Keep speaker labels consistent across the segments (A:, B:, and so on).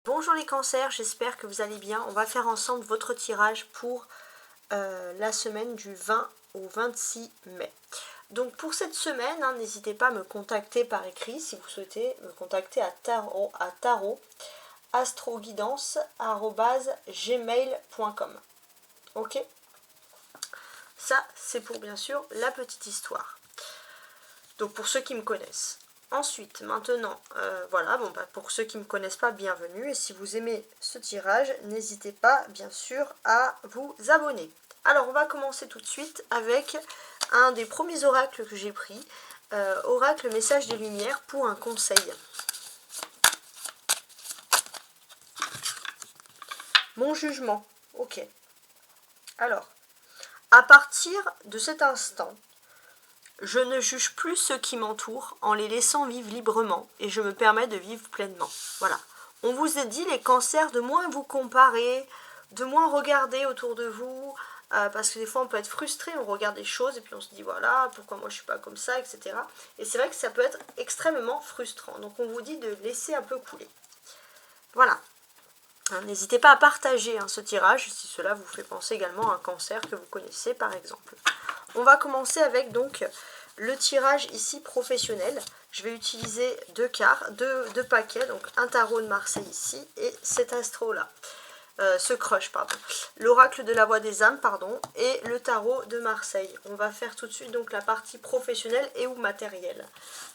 A: Bonjour les cancers, j'espère que vous allez bien. On va faire ensemble votre tirage pour la semaine du 20 au 26 mai. Donc pour cette semaine, n'hésitez pas à me contacter par écrit si vous souhaitez me contacter à tarot astroguidance@gmail.com. Ok? Ça, c'est pour bien sûr la petite histoire. Donc pour ceux qui me connaissent. Ensuite, maintenant, voilà, pour ceux qui ne me connaissent pas, bienvenue. Et si vous aimez ce tirage, n'hésitez pas, bien sûr, à vous abonner. Alors, on va commencer tout de suite avec un des premiers oracles que j'ai pris. Oracle Message des Lumières pour un conseil. Mon jugement. Ok. Alors, à partir de cet instant, je ne juge plus ceux qui m'entourent en les laissant vivre librement et je me permets de vivre pleinement. Voilà. On vous a dit, les cancers, de moins vous comparer, de moins regarder autour de vous, parce que des fois on peut être frustré, on regarde des choses et puis on se dit voilà, pourquoi moi je suis pas comme ça, etc. Et c'est vrai que ça peut être extrêmement frustrant. Donc on vous dit de laisser un peu couler. Voilà. N'hésitez pas à partager ce tirage si cela vous fait penser également à un cancer que vous connaissez par exemple. On va commencer avec donc le tirage ici professionnel. Je vais utiliser deux paquets, donc un tarot de Marseille ici et cet astro là. Ce crush, pardon. L'oracle de la voix des âmes, pardon, et le tarot de Marseille. On va faire tout de suite donc la partie professionnelle et ou matérielle.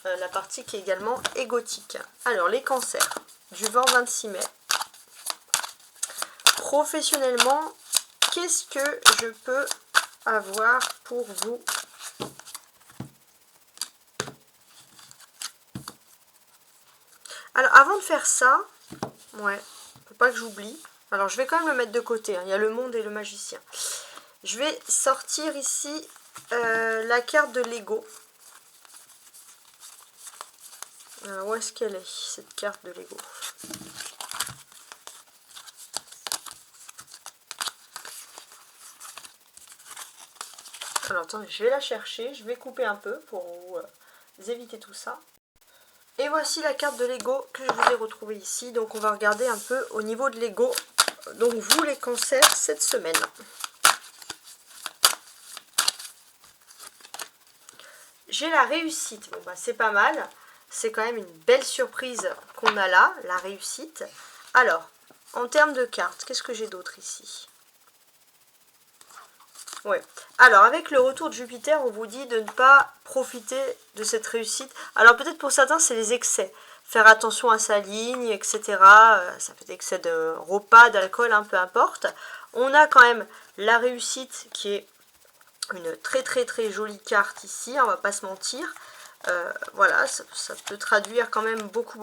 A: La partie qui est également égotique. Alors, les cancers du 20 au 26 mai. Professionnellement, qu'est-ce que je peux avoir pour vous? Alors, avant de faire ça, ouais, faut pas que j'oublie. Alors, je vais quand même le mettre de côté. Il y a le monde et le magicien. Je vais sortir ici la carte de l'ego. Où est-ce qu'elle est, cette carte de l'ego? Alors, attendez, je vais la chercher. Je vais couper un peu pour vous éviter tout ça. Et voici la carte de l'ego que je vous ai retrouvée ici. Donc, on va regarder un peu au niveau de l'ego. Donc, vous, les cancers, cette semaine. J'ai la réussite. Bon, c'est pas mal. C'est quand même une belle surprise qu'on a là, la réussite. Alors, en termes de cartes, qu'est-ce que j'ai d'autre ici? Ouais. Alors, avec le retour de Jupiter, on vous dit de ne pas profiter de cette réussite. Alors, peut-être pour certains, c'est les excès. Faire attention à sa ligne, etc. Ça peut être excès de repas, d'alcool, peu importe. On a quand même la réussite qui est une très très très jolie carte ici, on va pas se mentir. Voilà, ça peut traduire quand même beaucoup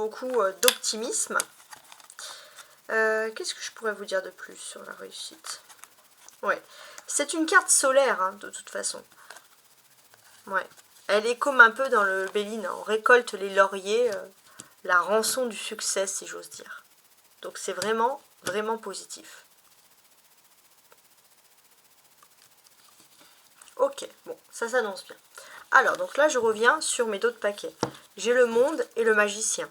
A: d'optimisme. Qu'est-ce que je pourrais vous dire de plus sur la réussite? Ouais, c'est une carte solaire de toute façon. Ouais, elle est comme un peu dans le Béline, on récolte les lauriers, la rançon du succès si j'ose dire. Donc c'est vraiment positif. Ok, bon, ça s'annonce bien. Alors, donc là, je reviens sur mes d'autres paquets. J'ai le monde et le magicien.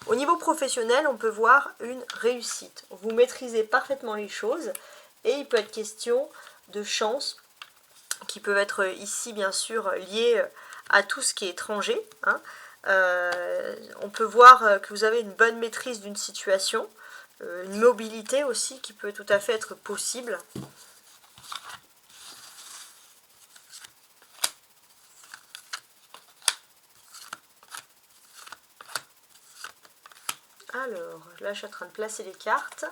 A: Au niveau professionnel, on peut voir une réussite. Vous maîtrisez parfaitement les choses et il peut être question de chance qui peuvent être ici, bien sûr, liées à tout ce qui est étranger. On peut voir que vous avez une bonne maîtrise d'une situation, une mobilité aussi qui peut tout à fait être possible. Alors, là je suis en train de placer les cartes.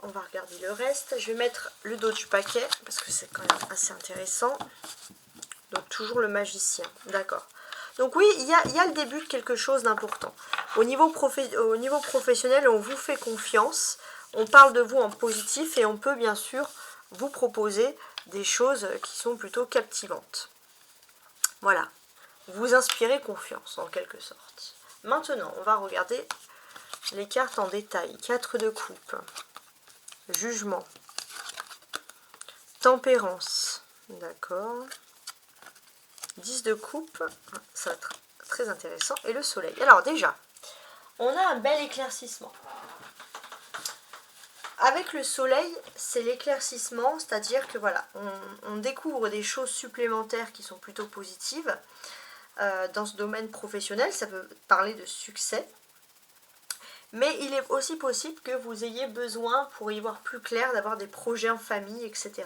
A: On va regarder le reste. Je vais mettre le dos du paquet parce que c'est quand même assez intéressant. Donc toujours le magicien, d'accord. Donc oui, il y a le début de quelque chose d'important. Au niveau professionnel, on vous fait confiance. On parle de vous en positif et on peut bien sûr vous proposer des choses qui sont plutôt captivantes. Voilà. Vous inspirez confiance en quelque sorte. Maintenant, on va regarder les cartes en détail. 4 de coupe, jugement, tempérance, d'accord, 10 de coupe, ça va être très intéressant, et le soleil. Alors déjà, on a un bel éclaircissement. Avec le soleil, c'est l'éclaircissement, c'est-à-dire que voilà, on découvre des choses supplémentaires qui sont plutôt positives dans ce domaine professionnel, ça peut parler de succès. Mais il est aussi possible que vous ayez besoin, pour y voir plus clair, d'avoir des projets en famille, etc.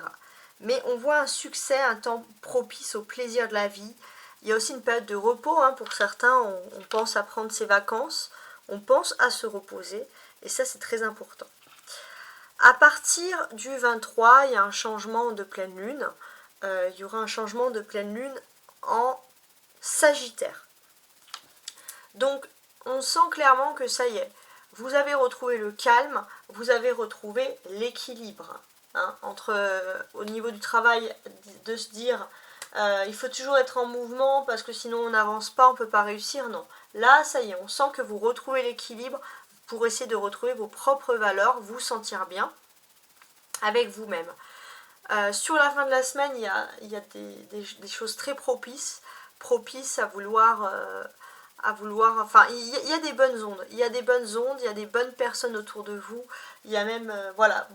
A: Mais on voit un succès, un temps propice au plaisir de la vie. Il y a aussi une période de repos, hein, pour certains, on pense à prendre ses vacances, on pense à se reposer, et ça c'est très important. À partir du 23, il y a un changement de pleine lune. Il y aura un changement de pleine lune en Sagittaire. Donc, on sent clairement que ça y est, vous avez retrouvé le calme, vous avez retrouvé l'équilibre. Hein, entre, au niveau du travail, de se dire, il faut toujours être en mouvement parce que sinon on n'avance pas, on ne peut pas réussir. Non, là, ça y est, on sent que vous retrouvez l'équilibre pour essayer de retrouver vos propres valeurs, vous sentir bien avec vous-même. Sur la fin de la semaine, il y a des choses très propices à vouloir, enfin, il y a des bonnes ondes, il y a des bonnes personnes autour de vous, il y a même, voilà,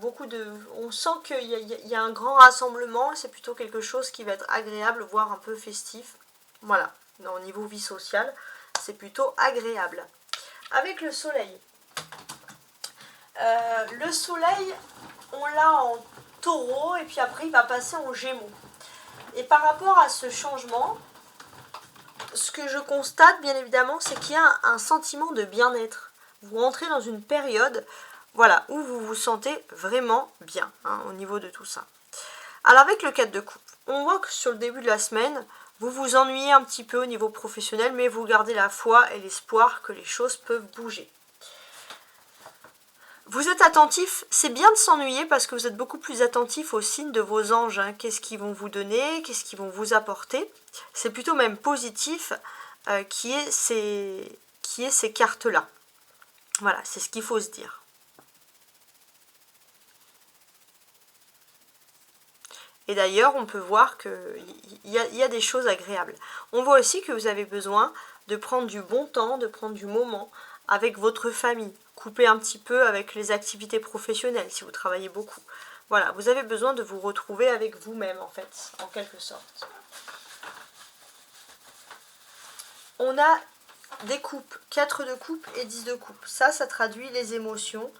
A: on sent qu'il y a un grand rassemblement, c'est plutôt quelque chose qui va être agréable, voire un peu festif, voilà, au niveau vie sociale, c'est plutôt agréable. Avec le soleil, on l'a en Taureau et puis après il va passer en Gémeaux. Et par rapport à ce changement, ce que je constate bien évidemment, c'est qu'il y a un sentiment de bien-être. Vous rentrez dans une période, voilà, où vous vous sentez vraiment bien, hein, au niveau de tout ça. Alors avec le 4 de coupe, on voit que sur le début de la semaine, vous vous ennuyez un petit peu au niveau professionnel, mais vous gardez la foi et l'espoir que les choses peuvent bouger. Vous êtes attentif, c'est bien de s'ennuyer parce que vous êtes beaucoup plus attentif aux signes de vos anges. Hein. Qu'est-ce qu'ils vont vous donner, qu'est-ce qu'ils vont vous apporter. C'est plutôt même positif qui est ces cartes-là. Voilà, c'est ce qu'il faut se dire. Et d'ailleurs, on peut voir qu'il y a des choses agréables. On voit aussi que vous avez besoin de prendre du bon temps, de prendre du moment avec votre famille. Couper un petit peu avec les activités professionnelles si vous travaillez beaucoup. Voilà, vous avez besoin de vous retrouver avec vous-même en fait, en quelque sorte. On a des coupes, 4 de coupe et 10 de coupe. Ça traduit les émotions,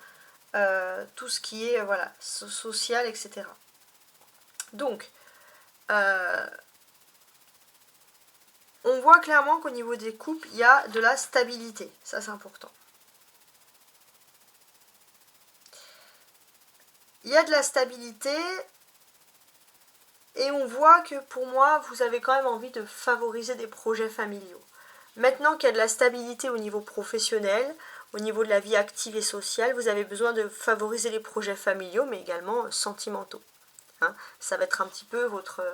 A: tout ce qui est voilà, social, etc. Donc, on voit clairement qu'au niveau des coupes, il y a de la stabilité. Ça, c'est important. Il y a de la stabilité et on voit que pour moi, vous avez quand même envie de favoriser des projets familiaux. Maintenant qu'il y a de la stabilité au niveau professionnel, au niveau de la vie active et sociale, vous avez besoin de favoriser les projets familiaux, mais également sentimentaux. Hein, ça va être un petit peu votre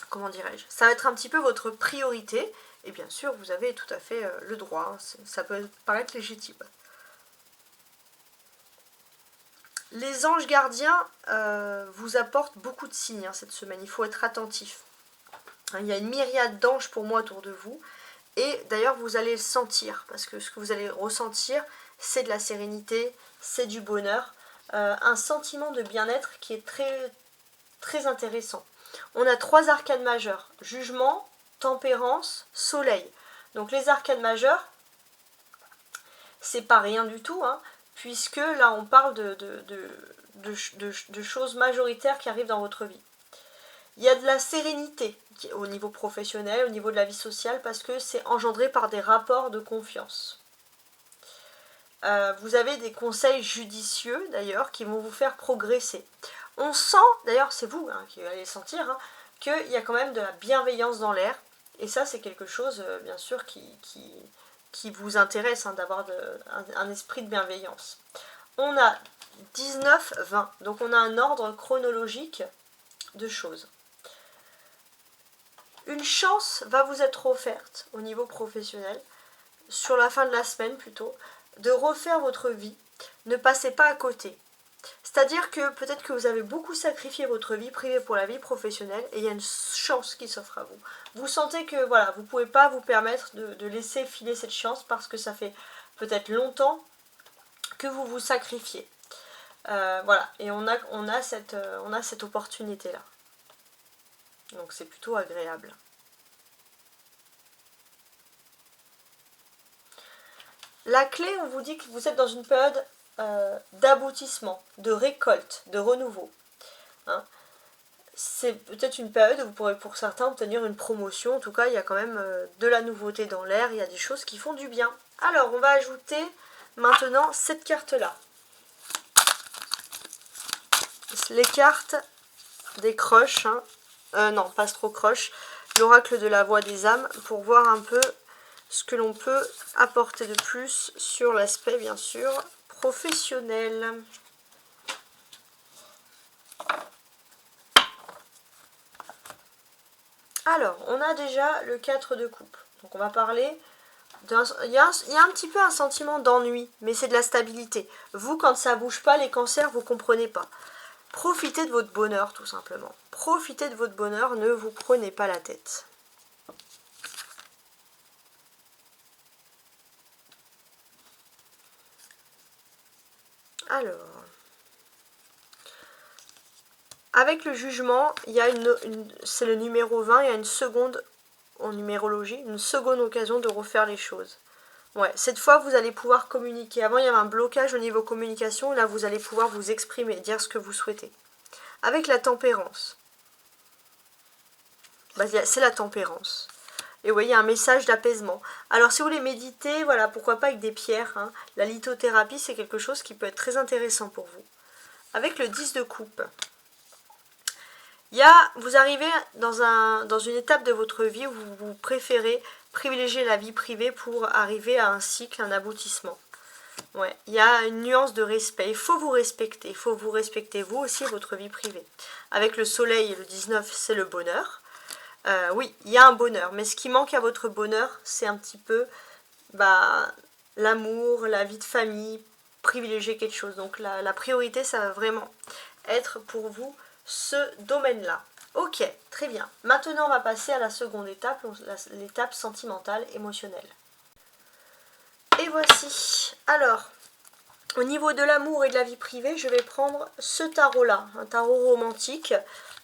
A: comment dirais-je, ça va être un petit peu votre priorité, et bien sûr, vous avez tout à fait le droit, ça peut paraître légitime. Les anges gardiens vous apportent beaucoup de signes cette semaine, il faut être attentif. Il y a une myriade d'anges pour moi autour de vous, et d'ailleurs vous allez le sentir, parce que ce que vous allez ressentir, c'est de la sérénité, c'est du bonheur, un sentiment de bien-être qui est très, très intéressant. On a 3 arcanes majeures, jugement, tempérance, soleil. Donc les arcanes majeures, c'est pas rien du tout, hein, puisque là on parle de choses majoritaires qui arrivent dans votre vie. Il y a de la sérénité au niveau professionnel, au niveau de la vie sociale, parce que c'est engendré par des rapports de confiance. Vous avez des conseils judicieux, d'ailleurs, qui vont vous faire progresser. On sent, d'ailleurs c'est vous qui allez sentir, qu'il y a quand même de la bienveillance dans l'air. Et ça c'est quelque chose, bien sûr, qui vous intéresse, d'avoir un esprit de bienveillance. On a 19-20, donc on a un ordre chronologique de choses. Une chance va vous être offerte au niveau professionnel, sur la fin de la semaine plutôt, de refaire votre vie. Ne passez pas à côté. C'est-à-dire que peut-être que vous avez beaucoup sacrifié votre vie privée pour la vie professionnelle et il y a une chance qui s'offre à vous. Vous sentez que voilà, vous ne pouvez pas vous permettre de laisser filer cette chance parce que ça fait peut-être longtemps que vous vous sacrifiez. Voilà, et on a cette opportunité-là. Donc c'est plutôt agréable. La clé, on vous dit que vous êtes dans une période d'aboutissement, de récolte, de renouveau. Hein. C'est peut-être une période où vous pourrez pour certains obtenir une promotion. En tout cas, il y a quand même de la nouveauté dans l'air, il y a des choses qui font du bien. Alors, on va ajouter maintenant cette carte-là. Les cartes des croches, hein. Non, pas trop croches, l'oracle de la voix des âmes, pour voir un peu ce que l'on peut apporter de plus sur l'aspect, bien sûr, professionnel. Alors, on a déjà le 4 de coupe. Donc on va parler il y a un petit peu un sentiment d'ennui, mais c'est de la stabilité. Vous, quand ça bouge pas, les cancers, vous comprenez pas. Profitez de votre bonheur, tout simplement. Profitez de votre bonheur, ne vous prenez pas la tête. Alors, avec le jugement, il y a c'est le numéro 20, il y a une seconde, en numérologie, une seconde occasion de refaire les choses. Ouais, cette fois, vous allez pouvoir communiquer. Avant, il y avait un blocage au niveau communication. Là, vous allez pouvoir vous exprimer, dire ce que vous souhaitez. Avec la tempérance. Bah, c'est la tempérance. Et vous voyez, il y a un message d'apaisement. Alors, si vous voulez méditer, voilà, pourquoi pas avec des pierres. Hein. La lithothérapie, c'est quelque chose qui peut être très intéressant pour vous. Avec le 10 de coupe. Vous arrivez dans une étape de votre vie où vous préférez privilégier la vie privée pour arriver à un cycle, un aboutissement. Ouais, il y a une nuance de respect. Il faut vous respecter. Il faut vous respecter vous aussi, votre vie privée. Avec le soleil et le 19, c'est le bonheur. Oui, il y a un bonheur. Mais ce qui manque à votre bonheur, c'est un petit peu l'amour, la vie de famille, privilégier quelque chose. Donc la priorité, ça va vraiment être pour vous ce domaine-là. Ok, très bien. Maintenant, on va passer à la seconde étape, l'étape sentimentale, émotionnelle. Et voici. Alors, au niveau de l'amour et de la vie privée, je vais prendre ce tarot-là, un tarot romantique,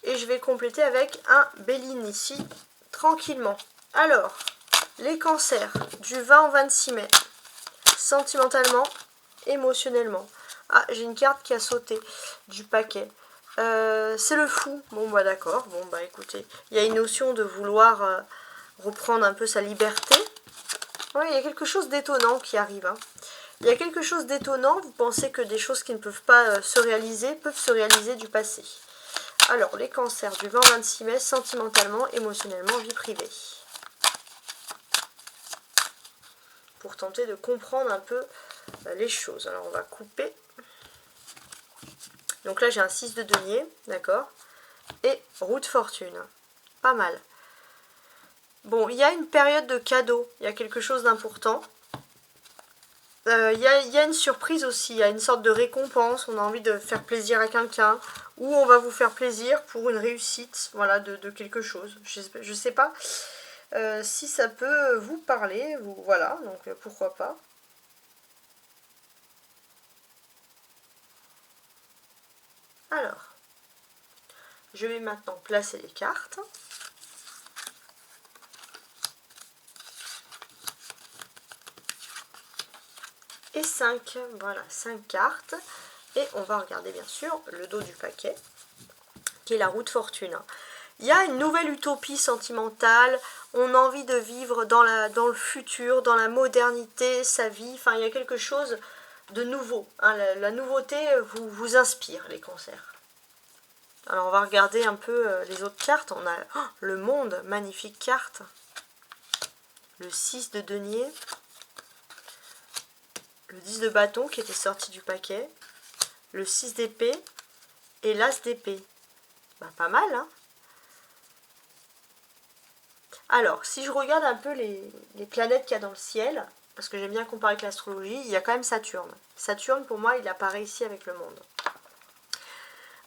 A: et je vais compléter avec un Béline ici, tranquillement. Alors, les cancers, du 20 au 26 mai, sentimentalement, émotionnellement. Ah, j'ai une carte qui a sauté du paquet. C'est le fou. Bon, bah d'accord. Bon, bah écoutez, il y a une notion de vouloir reprendre un peu sa liberté. Oui, il y a quelque chose d'étonnant qui arrive. Hein. Il y a quelque chose d'étonnant. Vous pensez que des choses qui ne peuvent pas se réaliser peuvent se réaliser du passé. Alors, les cancers du 20 au 26 mai, sentimentalement, émotionnellement, vie privée. Pour tenter de comprendre un peu les choses. Alors, on va couper. Donc là, j'ai un 6 de denier, d'accord. Et roue de fortune. Pas mal. Bon, il y a une période de cadeau. Il y a quelque chose d'important. Il y a une surprise aussi. Il y a une sorte de récompense. On a envie de faire plaisir à quelqu'un. Ou on va vous faire plaisir pour une réussite, voilà, de quelque chose. Je sais pas si ça peut vous parler. Voilà, donc pourquoi pas. Alors, je vais maintenant placer les cartes. Et 5, voilà, 5 cartes. Et on va regarder bien sûr le dos du paquet, qui est la roue de fortune. Il y a une nouvelle utopie sentimentale, on a envie de vivre dans le futur, dans la modernité, sa vie. Enfin, il y a quelque chose de nouveau. Hein. La nouveauté vous inspire, les cancers. Alors, on va regarder un peu les autres cartes. On a le monde, magnifique carte. Le 6 de denier. Le 10 de bâton qui était sorti du paquet. Le 6 d'épée et l'as d'épée. Bah, pas mal, hein. Alors, si je regarde un peu les planètes qu'il y a dans le ciel, parce que j'aime bien comparer avec l'astrologie, il y a quand même Saturne. Saturne, pour moi, il apparaît ici avec le monde.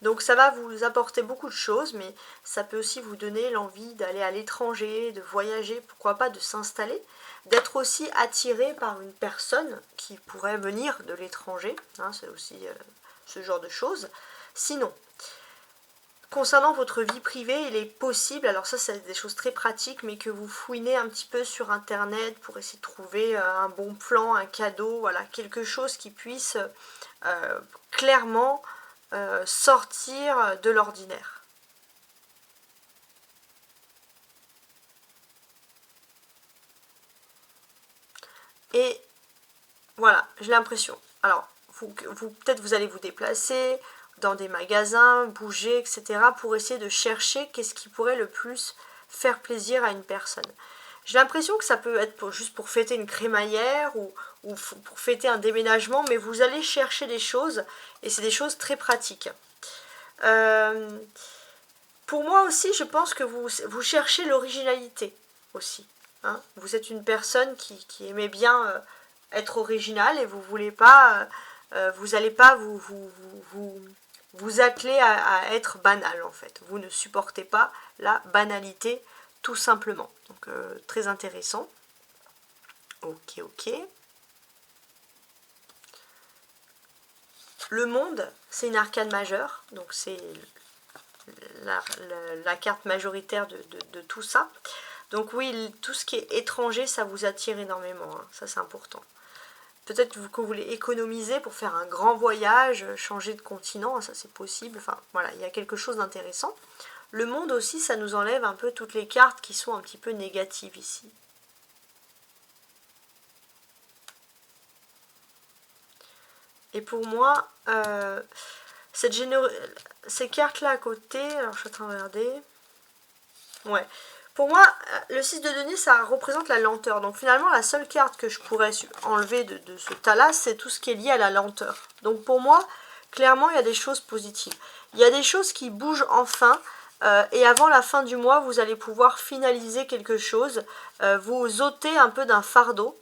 A: Donc ça va vous apporter beaucoup de choses, mais ça peut aussi vous donner l'envie d'aller à l'étranger, de voyager, pourquoi pas de s'installer, d'être aussi attiré par une personne qui pourrait venir de l'étranger, hein, c'est aussi ce genre de choses. Sinon, concernant votre vie privée, il est possible, alors ça c'est des choses très pratiques, mais que vous fouinez un petit peu sur internet pour essayer de trouver un bon plan, un cadeau, voilà, quelque chose qui puisse clairement sortir de l'ordinaire. Et voilà, j'ai l'impression. Alors, peut-être vous allez vous déplacer dans des magasins, bouger, etc. pour essayer de chercher qu'est-ce qui pourrait le plus faire plaisir à une personne. J'ai l'impression que ça peut être juste pour fêter une crémaillère ou pour fêter un déménagement, mais vous allez chercher des choses et c'est des choses très pratiques. Pour moi aussi, je pense que vous cherchez l'originalité aussi. Hein. Vous êtes une personne qui aimait bien être originale et vous voulez pas, vous n'allez pas vous atteler à être banal en fait. Vous ne supportez pas la banalité tout simplement. Donc très intéressant. Ok. Le monde, c'est une arcane majeure, donc c'est la carte majoritaire de tout ça. Donc oui, tout ce qui est étranger, ça vous attire énormément, hein. Ça c'est important. Peut-être que vous voulez économiser pour faire un grand voyage, changer de continent, ça c'est possible. Enfin voilà, il y a quelque chose d'intéressant. Le monde aussi, ça nous enlève un peu toutes les cartes qui sont un petit peu négatives ici. Et pour moi, ces cartes-là à côté, alors je suis en train de regarder. Ouais. Pour moi, le 6 de denier, ça représente la lenteur. Donc finalement, la seule carte que je pourrais enlever de ce tas-là, c'est tout ce qui est lié à la lenteur. Donc pour moi, clairement, il y a des choses positives. Il y a des choses qui bougent enfin. Et avant la fin du mois, vous allez pouvoir finaliser quelque chose. Vous ôter un peu d'un fardeau.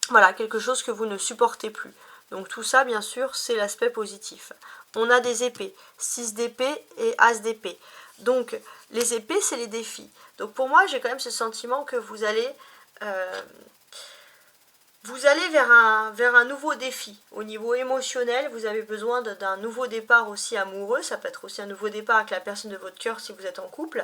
A: Voilà, quelque chose que vous ne supportez plus. Donc tout ça, bien sûr, c'est l'aspect positif. On a des épées, 6 d'épée et As d'épée. Donc les épées, c'est les défis. Donc pour moi, j'ai quand même ce sentiment que vous allez vers un nouveau défi. Au niveau émotionnel, vous avez besoin d'un nouveau départ aussi amoureux. Ça peut être aussi un nouveau départ avec la personne de votre cœur si vous êtes en couple.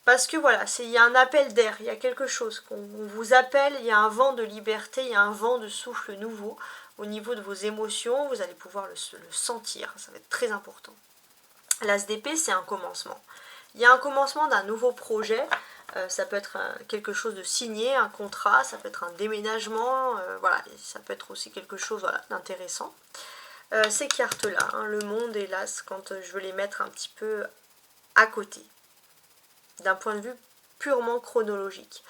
A: Parce que voilà, il y a un appel d'air, il y a quelque chose qu'on vous appelle, il y a un vent de liberté, il y a un vent de souffle nouveau. Au niveau de vos émotions, vous allez pouvoir le sentir, ça va être très important. L'As d'épée, c'est un commencement. Il y a un commencement d'un nouveau projet, ça peut être quelque chose de signé, un contrat, ça peut être un déménagement, voilà, ça peut être aussi quelque chose d'intéressant. Ces cartes-là, hein, le monde et l'As, quand je veux les mettre un petit peu à côté, d'un point de vue purement chronologique.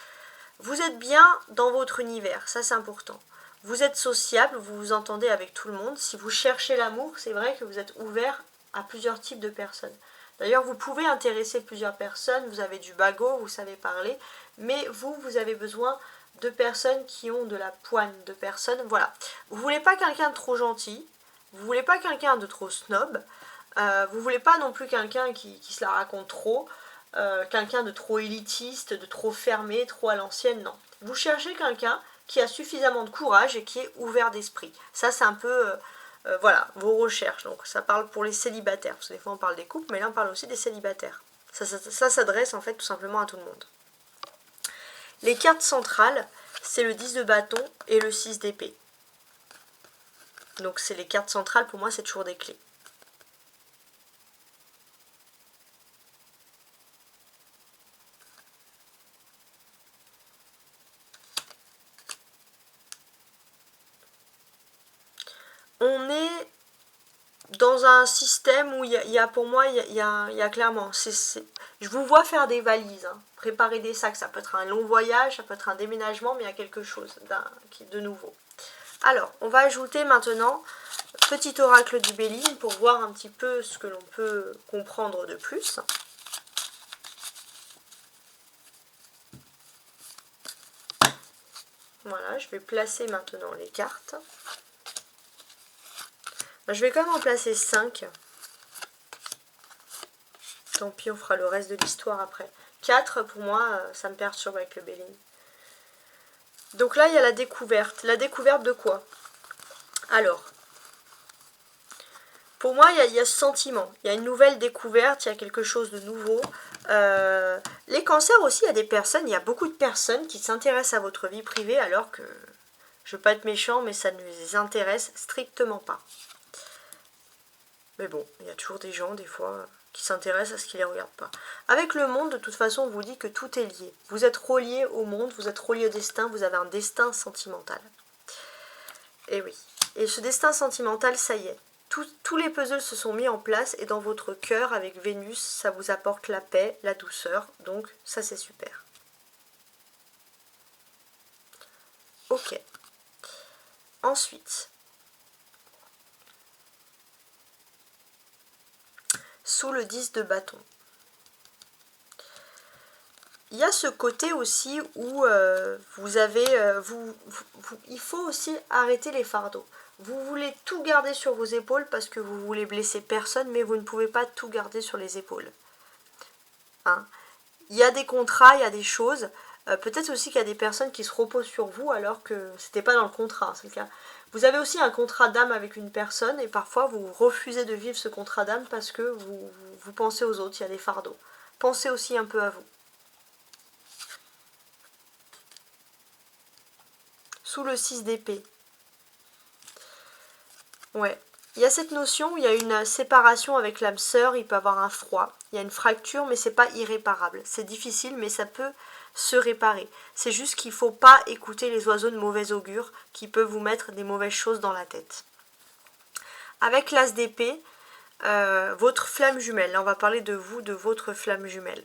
A: Vous êtes bien dans votre univers, ça c'est important. Vous êtes sociable, vous vous entendez avec tout le monde. Si vous cherchez l'amour, c'est vrai que vous êtes ouvert à plusieurs types de personnes. D'ailleurs, vous pouvez intéresser plusieurs personnes, vous avez du bagot, vous savez parler, mais vous avez besoin de personnes qui ont de la poigne, de personnes, voilà. Vous voulez pas quelqu'un de trop gentil, vous voulez pas quelqu'un de trop snob, vous voulez pas non plus quelqu'un qui se la raconte trop, quelqu'un de trop élitiste, de trop fermé, trop à l'ancienne, non. Vous cherchez quelqu'un qui a suffisamment de courage et qui est ouvert d'esprit. Ça, c'est un peu, voilà, vos recherches. Donc, ça parle pour les célibataires, parce que des fois, on parle des couples, mais là, on parle aussi des célibataires. Ça s'adresse, en fait, tout simplement à tout le monde. Les cartes centrales, c'est le 10 de bâton et le 6 d'épée. Donc, c'est les cartes centrales, pour moi, c'est toujours des clés. On est dans un système où il y a pour moi, il y a clairement, je vous vois faire des valises, hein, préparer des sacs, ça peut être un long voyage, ça peut être un déménagement, mais il y a quelque chose de nouveau. Alors, on va ajouter maintenant petit oracle du Béline pour voir un petit peu ce que l'on peut comprendre de plus. Voilà, je vais placer maintenant les cartes. Je vais quand même en placer 5 Tant pis, on fera le reste de l'histoire après. 4, pour moi, ça me perturbe avec le Béline. Donc là, il y a la découverte. La découverte de quoi? Alors, pour moi, il y a ce sentiment. Il y a une nouvelle découverte, il y a quelque chose de nouveau. Les cancers aussi, il y a des personnes, il y a beaucoup de personnes qui s'intéressent à votre vie privée alors que, je ne veux pas être méchant, mais ça ne les intéresse strictement pas. Mais bon, il y a toujours des gens, des fois, qui s'intéressent à ce qui ne les regarde pas. Avec le monde, de toute façon, on vous dit que tout est lié. Vous êtes relié au monde, vous êtes relié au destin, vous avez un destin sentimental. Et oui. Et ce destin sentimental, ça y est. Tous les puzzles se sont mis en place et dans votre cœur, avec Vénus, ça vous apporte la paix, la douceur. Donc, ça, c'est super. Ok. Ensuite, sous le 10 de bâton. Il y a ce côté aussi où vous avez, il faut aussi arrêter les fardeaux. Vous voulez tout garder sur vos épaules parce que vous voulez blesser personne, mais vous ne pouvez pas tout garder sur les épaules. Hein? Il y a des contrats, il y a des choses. Peut-être aussi qu'il y a des personnes qui se reposent sur vous alors que c'était pas dans le contrat, c'est le cas. Vous avez aussi un contrat d'âme avec une personne et parfois vous refusez de vivre ce contrat d'âme parce que vous pensez aux autres, il y a des fardeaux. Pensez aussi un peu à vous. Sous le 6 d'épée. Ouais. Il y a cette notion où il y a une séparation avec l'âme sœur, il peut y avoir un froid, il y a une fracture, mais c'est pas irréparable. C'est difficile, mais ça peut se réparer. C'est juste qu'il ne faut pas écouter les oiseaux de mauvais augure qui peuvent vous mettre des mauvaises choses dans la tête. Avec l'as d'épée, votre flamme jumelle, là on va parler de vous, de votre flamme jumelle.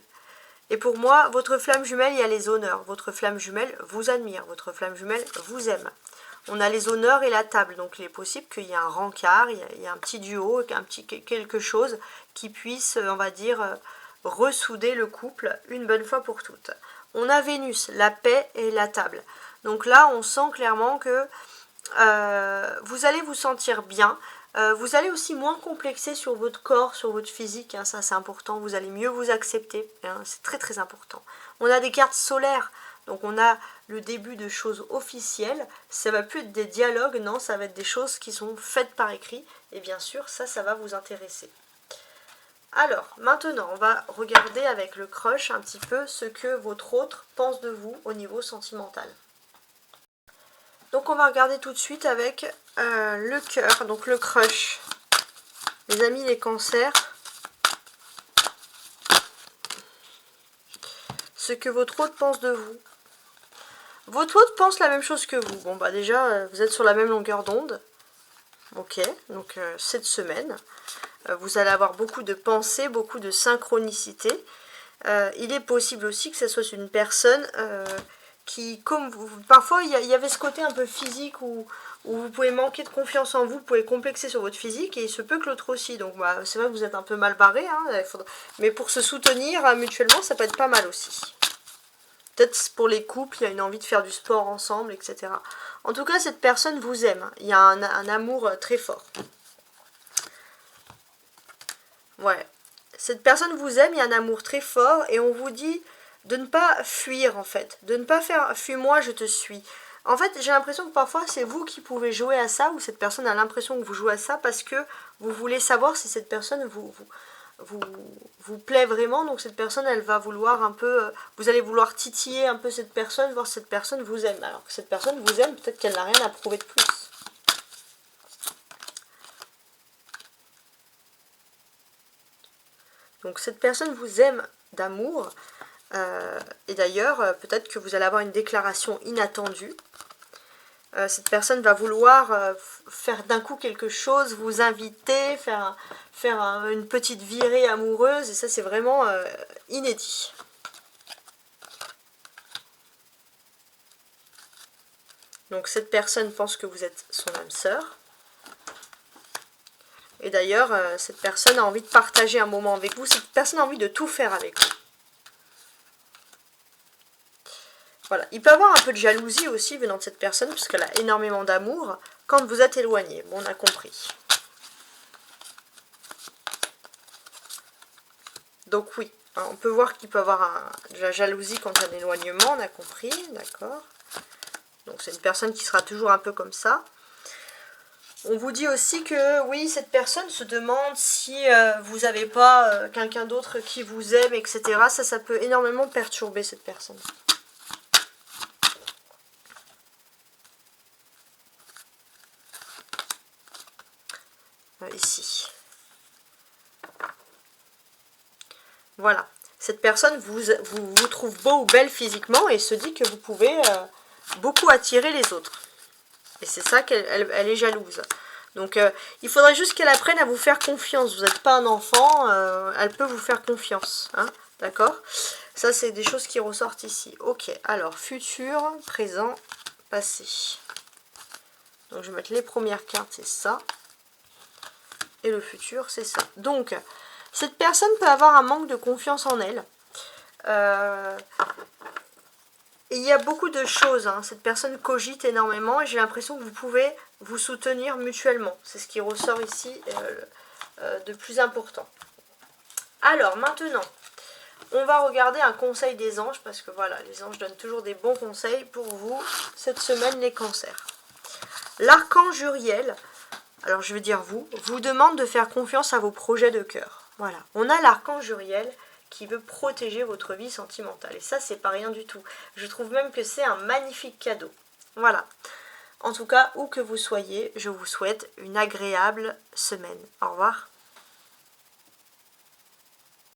A: Et pour moi, votre flamme jumelle, il y a les honneurs. Votre flamme jumelle vous admire, votre flamme jumelle vous aime. On a les honneurs et la table, donc il est possible qu'il y ait un rencard, il y a un petit duo, quelque chose qui puisse, on va dire, ressouder le couple une bonne fois pour toutes. On a Vénus, la paix et la table. Donc là, on sent clairement que vous allez vous sentir bien. Vous allez aussi moins complexer sur votre corps, sur votre physique, hein, ça c'est important. Vous allez mieux vous accepter, hein, c'est très très important. On a des cartes solaires. Donc on a le début de choses officielles, ça va plus être des dialogues, non, ça va être des choses qui sont faites par écrit, et bien sûr, ça va vous intéresser. Alors, maintenant, on va regarder avec le crush un petit peu ce que votre autre pense de vous au niveau sentimental. Donc on va regarder tout de suite avec le cœur, donc le crush. Les amis, les cancers. Ce que votre autre pense de vous. Votre autre pense la même chose que vous. Bon, bah déjà, vous êtes sur la même longueur d'onde. Ok, donc cette semaine, vous allez avoir beaucoup de pensées, beaucoup de synchronicité. Il est possible aussi que ce soit une personne qui, comme vous, parfois il y avait ce côté un peu physique où vous pouvez manquer de confiance en vous, vous pouvez complexer sur votre physique, et il se peut que l'autre aussi. Donc bah, c'est vrai que vous êtes un peu mal barré, hein, mais pour se soutenir mutuellement, ça peut être pas mal aussi. Peut-être pour les couples, il y a une envie de faire du sport ensemble, etc. En tout cas, cette personne vous aime. Il y a un amour très fort. Ouais. Cette personne vous aime, il y a un amour très fort, et on vous dit de ne pas fuir, en fait. De ne pas faire « fuis-moi, je te suis ». En fait, j'ai l'impression que parfois, c'est vous qui pouvez jouer à ça, ou cette personne a l'impression que vous jouez à ça, parce que vous voulez savoir si cette personne vous plaît vraiment. Donc cette personne, elle va vouloir un peu, vous allez vouloir titiller un peu cette personne, voir si cette personne vous aime. Alors que cette personne vous aime, peut-être qu'elle n'a rien à prouver de plus. Donc cette personne vous aime d'amour, et d'ailleurs, peut-être que vous allez avoir une déclaration inattendue. Cette personne va vouloir faire d'un coup quelque chose, vous inviter, faire une petite virée amoureuse, et ça c'est vraiment inédit. Donc cette personne pense que vous êtes son âme sœur. Et d'ailleurs, cette personne a envie de partager un moment avec vous, cette personne a envie de tout faire avec vous. Voilà, il peut y avoir un peu de jalousie aussi venant de cette personne, puisqu'elle a énormément d'amour quand vous êtes éloigné. Bon, on a compris. Donc oui, hein, on peut voir qu'il peut avoir de la jalousie quand il y a un éloignement, on a compris, d'accord. Donc c'est une personne qui sera toujours un peu comme ça. On vous dit aussi que oui, cette personne se demande si vous n'avez pas quelqu'un d'autre qui vous aime, etc. Ça peut énormément perturber cette personne. Ici. Voilà. Cette personne vous trouve beau ou belle physiquement et se dit que vous pouvez beaucoup attirer les autres. Et c'est ça qu'elle est jalouse. Donc il faudrait juste qu'elle apprenne à vous faire confiance. Vous n'êtes pas un enfant, elle peut vous faire confiance. Hein, d'accord? Ça, c'est des choses qui ressortent ici. Ok, alors futur, présent, passé. Donc je vais mettre les premières cartes, c'est ça. Et le futur, c'est ça. Donc, cette personne peut avoir un manque de confiance en elle. Et il y a beaucoup de choses. Hein. Cette personne cogite énormément et j'ai l'impression que vous pouvez vous soutenir mutuellement. C'est ce qui ressort ici de plus important. Alors, maintenant, on va regarder un conseil des anges parce que voilà, les anges donnent toujours des bons conseils pour vous cette semaine, les cancers. L'archange Uriel, alors je vais dire vous demande de faire confiance à vos projets de cœur. Voilà, on a l'archange Uriel qui veut protéger votre vie sentimentale. Et ça, c'est pas rien du tout. Je trouve même que c'est un magnifique cadeau. Voilà. En tout cas, où que vous soyez, je vous souhaite une agréable semaine. Au revoir.